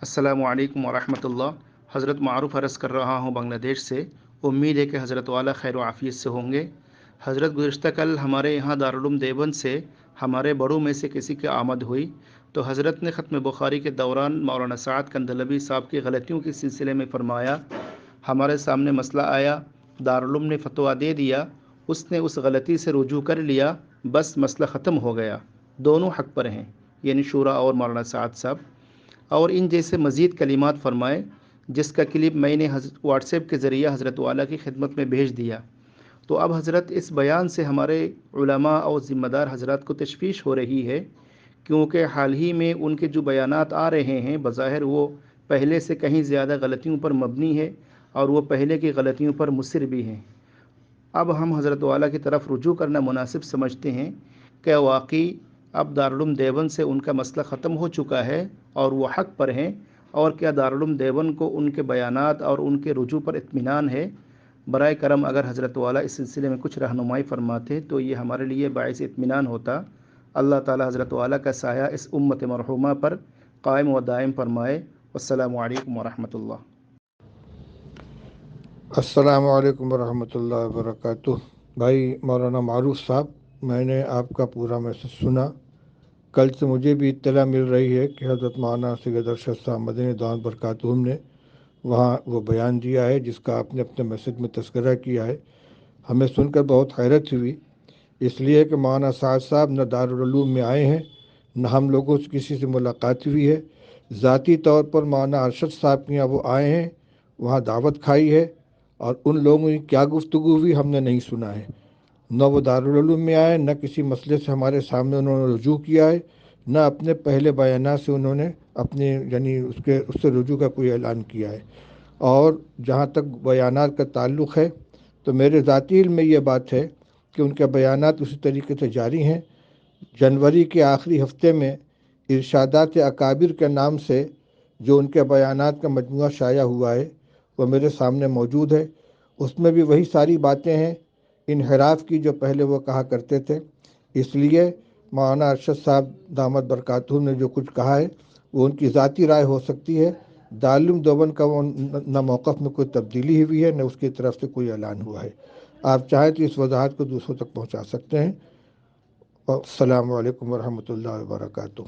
السلام علیکم ورحمۃ اللہ۔ حضرت معروف عرض کر رہا ہوں بنگلہ دیش سے۔ امید ہے کہ حضرت والا خیر و عافیت سے ہوں گے۔ حضرت گزشتہ کل ہمارے یہاں دارالعلوم دیوبند سے ہمارے بڑوں میں سے کسی کی آمد ہوئی تو حضرت نے ختم بخاری کے دوران مولانا سعد کندلوی صاحب کی غلطیوں کے سلسلے میں فرمایا، ہمارے سامنے مسئلہ آیا، دارالعلوم نے فتویٰ دے دیا، اس نے اس غلطی سے رجوع کر لیا، بس مسئلہ ختم ہو گیا، دونوں حق پر ہیں، یعنی شورا اور مولانا سعد صاحب۔ اور ان جیسے مزید کلمات فرمائے، جس کا کلپ میں نے واٹس ایپ کے ذریعہ حضرت والا کی خدمت میں بھیج دیا۔ تو اب حضرت اس بیان سے ہمارے علماء اور ذمہ دار حضرات کو تشویش ہو رہی ہے، کیونکہ حال ہی میں ان کے جو بیانات آ رہے ہیں بظاہر وہ پہلے سے کہیں زیادہ غلطیوں پر مبنی ہے اور وہ پہلے کی غلطیوں پر مصر بھی ہیں۔ اب ہم حضرت والا کی طرف رجوع کرنا مناسب سمجھتے ہیں کہ واقعی اب دارالعلوم دیوبند سے ان کا مسئلہ ختم ہو چکا ہے اور وہ حق پر ہیں، اور کیا دارالعلوم دیوبند کو ان کے بیانات اور ان کے رجوع پر اطمینان ہے؟ برائے کرم اگر حضرت والا اس سلسلے میں کچھ رہنمائی فرماتے تو یہ ہمارے لیے باعث اطمینان ہوتا۔ اللہ تعالی حضرت والا کا سایہ اس امت مرحومہ پر قائم و دائم فرمائے۔ السلام علیکم ورحمۃ اللہ۔ السلام علیکم ورحمۃ اللہ وبرکاتہ۔ بھائی مولانا معروف صاحب، میں نے آپ کا پورا میسج سنا۔ کل سے مجھے بھی اطلاع مل رہی ہے کہ حضرت مولانا سید ارشد صاحب مدنی دامت برکاتہم نے وہاں وہ بیان دیا ہے جس کا آپ نے اپنے میسج میں تذکرہ کیا ہے۔ ہمیں سن کر بہت حیرت ہوئی، اس لیے کہ مولانا سعد صاحب نہ دارالعلوم میں آئے ہیں، نہ ہم لوگوں سے کسی سے ملاقات ہوئی ہے۔ ذاتی طور پر مولانا ارشد صاحب کے یہاں وہ آئے ہیں، وہاں دعوت کھائی ہے، اور ان لوگوں کی کیا گفتگو ہوئی ہم نے نہیں سنا ہے۔ نہ وہ دارالعلوم میں آئے، نہ کسی مسئلے سے ہمارے سامنے انہوں نے رجوع کیا ہے، نہ اپنے پہلے بیانات سے انہوں نے اپنے یعنی اس سے رجوع کا کوئی اعلان کیا ہے۔ اور جہاں تک بیانات کا تعلق ہے تو میرے ذاتی علم میں یہ بات ہے کہ ان کے بیانات اسی طریقے سے جاری ہیں۔ جنوری کے آخری ہفتے میں ارشادات اکابر کے نام سے جو ان کے بیانات کا مجموعہ شائع ہوا ہے وہ میرے سامنے موجود ہے۔ اس میں بھی وہی ساری باتیں ہیں انحراف کی جو پہلے وہ کہا کرتے تھے۔ اس لیے مولانا ارشد صاحب دامت برکاتہم نے جو کچھ کہا ہے وہ ان کی ذاتی رائے ہو سکتی ہے۔ دارالعلوم دیوبند کا وہ نہ موقف میں کوئی تبدیلی ہوئی ہے، نہ اس کی طرف سے کوئی اعلان ہوا ہے۔ آپ چاہیں تو اس وضاحت کو دوسروں تک پہنچا سکتے ہیں۔ السلام علیکم ورحمۃ اللہ وبرکاتہ۔